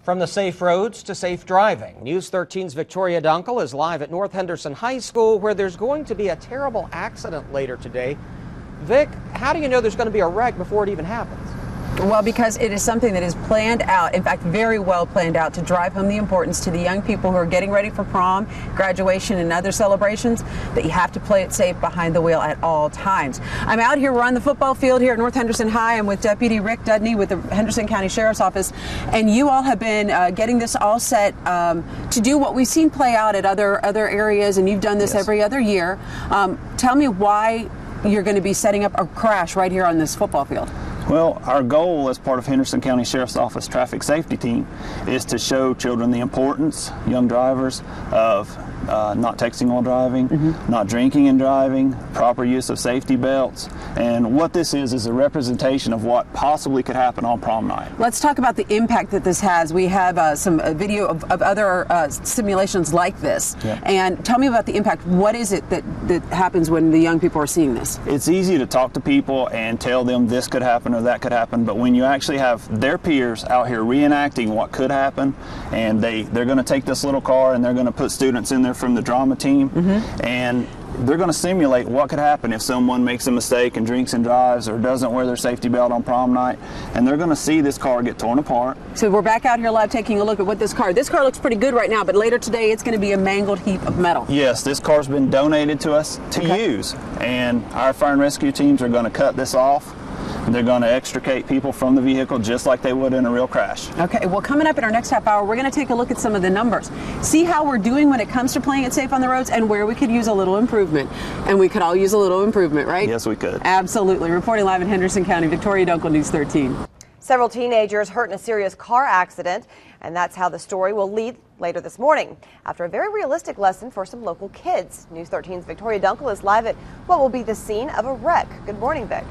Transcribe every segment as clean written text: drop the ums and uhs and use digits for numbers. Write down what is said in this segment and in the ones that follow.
From the safe roads to safe driving, News 13's Victoria Dunkel is live at North Henderson High School, where there's going to be a terrible accident later today. Vic, how do you know there's going to be a wreck before it even happens? Well, because it is something that is planned out, in fact, very well planned out, to drive home the importance to the young people who are getting ready for prom, graduation, and other celebrations, that you have to play it safe behind the wheel at all times. I'm out here, we're on the football field here at North Henderson High. I'm with Deputy Rick Dudney with the Henderson County Sheriff's Office, and you all have been getting this all set to do what we've seen play out at other areas, and you've done this every other year. Tell me why you're going to be setting up a crash right here on this football field. Well, our goal as part of Henderson County Sheriff's Office traffic safety team is to show children the importance, young drivers, of not texting while driving, not drinking and driving, proper use of safety belts, and what this is a representation of what possibly could happen on prom night. Let's talk about the impact that this has. We have some video of other simulations like this, and tell me about the impact. What is it that happens when the young people are seeing this? It's easy to talk to people and tell them this could happen or that could happen, but when you actually have their peers out here reenacting what could happen, and they're going to take this little car and they're going to put students in there from the drama team, and they're going to simulate what could happen if someone makes a mistake and drinks and drives or doesn't wear their safety belt on prom night, and they're going to see this car get torn apart. So we're back out here live taking a look at what this car looks pretty good right now, but later today it's going to be a mangled heap of metal. Yes, this car's been donated to us to use, and our fire and rescue teams are going to cut this off. They're going to extricate people from the vehicle just like they would in a real crash. Okay, well, coming up in our next half hour, we're going to take a look at some of the numbers, see how we're doing when it comes to playing it safe on the roads, and where we could use a little improvement. And we could all use a little improvement, right? Yes, we could. Absolutely. Reporting live in Henderson County, Victoria Dunkel, News 13. Several teenagers hurt in a serious car accident, and that's how the story will lead later this morning, after a very realistic lesson for some local kids. News 13's Victoria Dunkel is live at what will be the scene of a wreck. Good morning, Vic.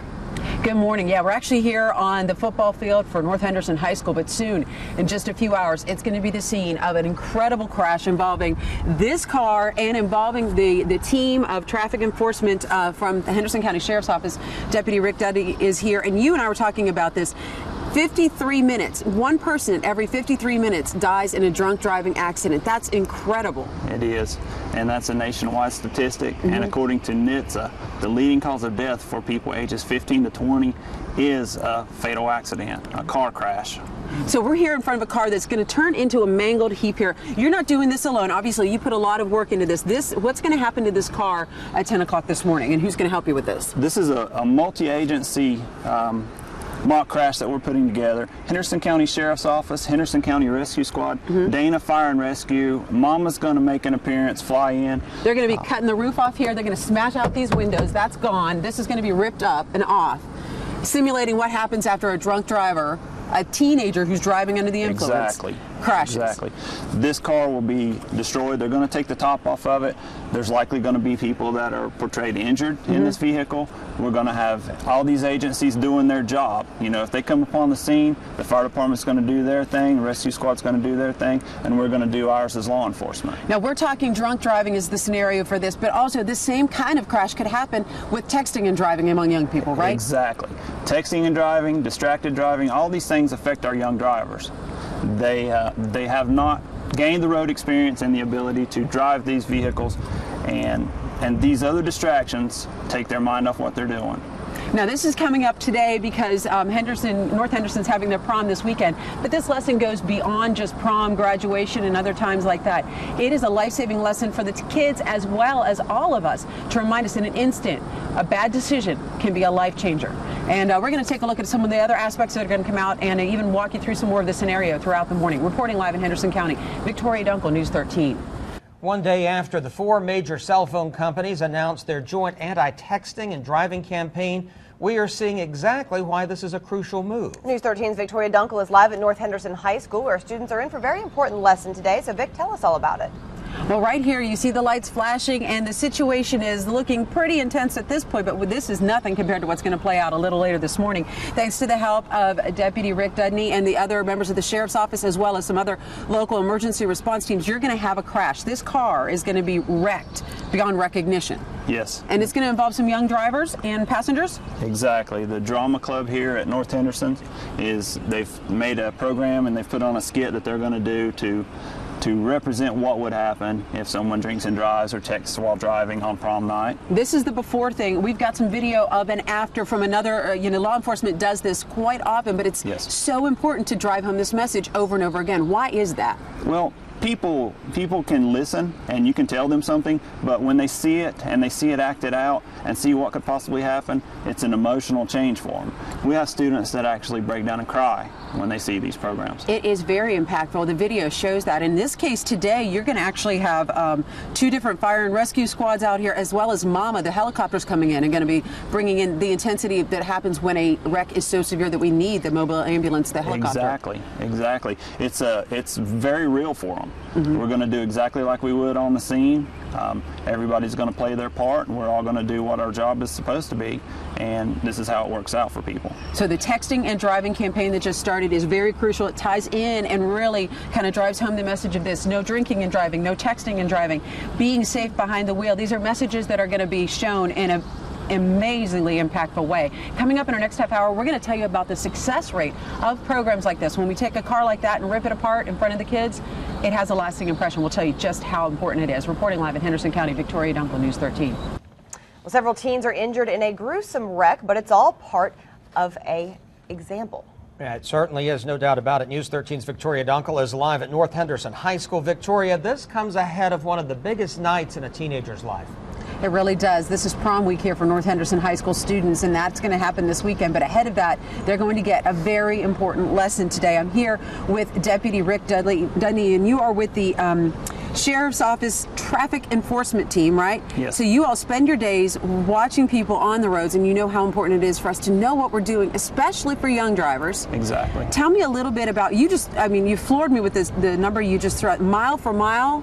Good morning. Yeah, we're actually here on the football field for North Henderson High School, but soon, in just a few hours, it's going to be the scene of an incredible crash involving this car and involving the team of traffic enforcement from the Henderson County Sheriff's Office. Deputy Rick Dudley is here, and you and I were talking about this. 53 minutes. One person every 53 minutes dies in a drunk driving accident. That's incredible. It is, and that's a nationwide statistic. And according to NHTSA, the leading cause of death for people ages 15 to 20 is a fatal accident, a car crash. So we're here in front of a car that's going to turn into a mangled heap here. You're not doing this alone. Obviously, you put a lot of work into this. What's going to happen to this car at 10 o'clock this morning, and who's going to help you with this? This is a multi-agency mock crash that we're putting together. Henderson County Sheriff's Office, Henderson County Rescue Squad, Dana Fire and Rescue. Mama's going to make an appearance, fly in. They're going to be cutting the roof off here. They're going to smash out these windows. That's gone. This is going to be ripped up and off, simulating what happens after a drunk driver, a teenager who's driving under the influence, crashes. Exactly. This car will be destroyed. They're going to take the top off of it. There's likely going to be people that are portrayed injured in this vehicle. We're going to have all these agencies doing their job. You know, if they come upon the scene, the fire department's going to do their thing, the rescue squad's going to do their thing, and we're going to do ours as law enforcement. Now, we're talking drunk driving is the scenario for this, but also this same kind of crash could happen with texting and driving among young people, right? Exactly. Texting and driving, distracted driving, all these things affect our young drivers. They have not gained the road experience and the ability to drive these vehicles, and these other distractions take their mind off what they're doing. Now, this is coming up today because North Henderson's having their prom this weekend, but this lesson goes beyond just prom, graduation, and other times like that. It is a life-saving lesson for the kids as well as all of us to remind us in an instant a bad decision can be a life changer. And we're going to take a look at some of the other aspects that are going to come out and even walk you through some more of the scenario throughout the morning. Reporting live in Henderson County, Victoria Dunkel, News 13. One day after the 4 major cell phone companies announced their joint anti-texting and driving campaign, we are seeing exactly why this is a crucial move. News 13's Victoria Dunkel is live at North Henderson High School, where students are in for a very important lesson today. So, Vic, tell us all about it. Well, right here you see the lights flashing, and the situation is looking pretty intense at this point, but this is nothing compared to what's going to play out a little later this morning. Thanks to the help of Deputy Rick Dudney and the other members of the Sheriff's Office, as well as some other local emergency response teams, you're going to have a crash. This car is going to be wrecked beyond recognition. Yes. And it's going to involve some young drivers and passengers? Exactly. The drama club here at North Henderson they've made a program and they've put on a skit that they're going to do to represent what would happen if someone drinks and drives or texts while driving on prom night. This is the before thing. We've got some video of and after from another, law enforcement does this quite often, but it's so important to drive home this message over and over again. Why is that? Well, people can listen and you can tell them something, but when they see it and they see it acted out and see what could possibly happen, it's an emotional change for them. We have students that actually break down and cry when they see these programs. It is very impactful. The video shows that. In this case today, you're going to actually have 2 different fire and rescue squads out here, as well as MAMA, the helicopters coming in and going to be bringing in the intensity that happens when a wreck is so severe that we need the mobile ambulance, the helicopter. Exactly. It's very real for them. We're going to do exactly like we would on the scene. Everybody's going to play their part, and we're all going to do what our job is supposed to be, and this is how it works out for people. So the texting and driving campaign that just started is very crucial. It ties in and really kind of drives home the message of this: no drinking and driving, no texting and driving, being safe behind the wheel. These are messages that are going to be shown in a amazingly impactful way. Coming up in our next half hour, we're going to tell you about the success rate of programs like this. When we take a car like that and rip it apart in front of the kids, it has a lasting impression. We'll tell you just how important it is. Reporting live in Henderson County, Victoria Dunkel, News 13. Well, several teens are injured in a gruesome wreck, but it's all part of an example. Yeah, it certainly is, no doubt about it. News 13's Victoria Dunkel is live at North Henderson High School. Victoria, this comes ahead of one of the biggest nights in a teenager's life. It really does. This is prom week here for North Henderson High School students, and that's going to happen this weekend. But ahead of that, they're going to get a very important lesson today. I'm here with Deputy Rick Dudley, and you are with the Sheriff's Office Traffic Enforcement Team, right? Yes. So you all spend your days watching people on the roads, and you know how important it is for us to know what we're doing, especially for young drivers. Exactly. Tell me a little bit about, you floored me with the number you just threw out, mile for mile?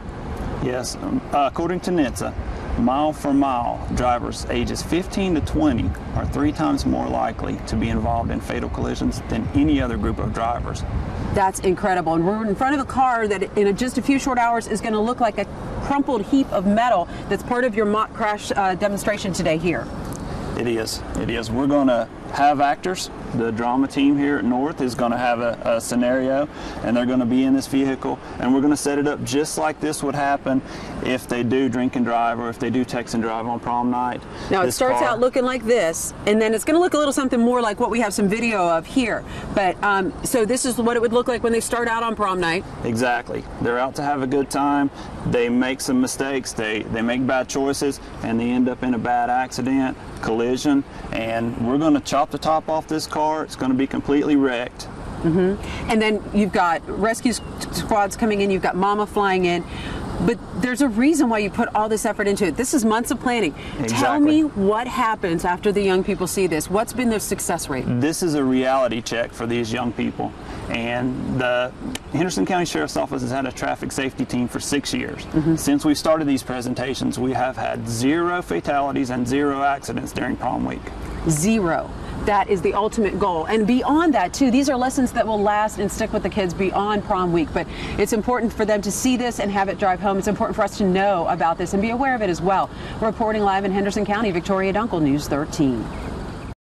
Yes. According to NHTSA, mile for mile, drivers ages 15 to 20 are 3 times more likely to be involved in fatal collisions than any other group of drivers. That's incredible. And we're in front of a car that in just a few short hours is going to look like a crumpled heap of metal that's part of your mock crash demonstration today here. It is. We're going to have actors. The drama team here at North is going to have a scenario, and they're going to be in this vehicle, and we're going to set it up just like this would happen if they do drink and drive or if they do text and drive on prom night. Now it starts out looking like this, and then it's going to look a little something more like what we have some video of here. But so this is what it would look like when they start out on prom night. Exactly. They're out to have a good time. They make some mistakes. They make bad choices, and they end up in a bad accident, collision, and we're going to chop the top off this car. It's going to be completely wrecked. And then you've got rescue squads coming in, you've got MAMA flying in, but there's a reason why you put all this effort into it. This is months of planning. Exactly. Tell me what happens after the young people see this. What's been the success rate? This is a reality check for these young people, and the Henderson County Sheriff's Office has had a traffic safety team for 6 years. Since we started these presentations, we have had 0 fatalities and 0 accidents during prom week. 0. That is the ultimate goal. And beyond that, too, these are lessons that will last and stick with the kids beyond prom week. But it's important for them to see this and have it drive home. It's important for us to know about this and be aware of it as well. Reporting live in Henderson County, Victoria Dunkel, News 13.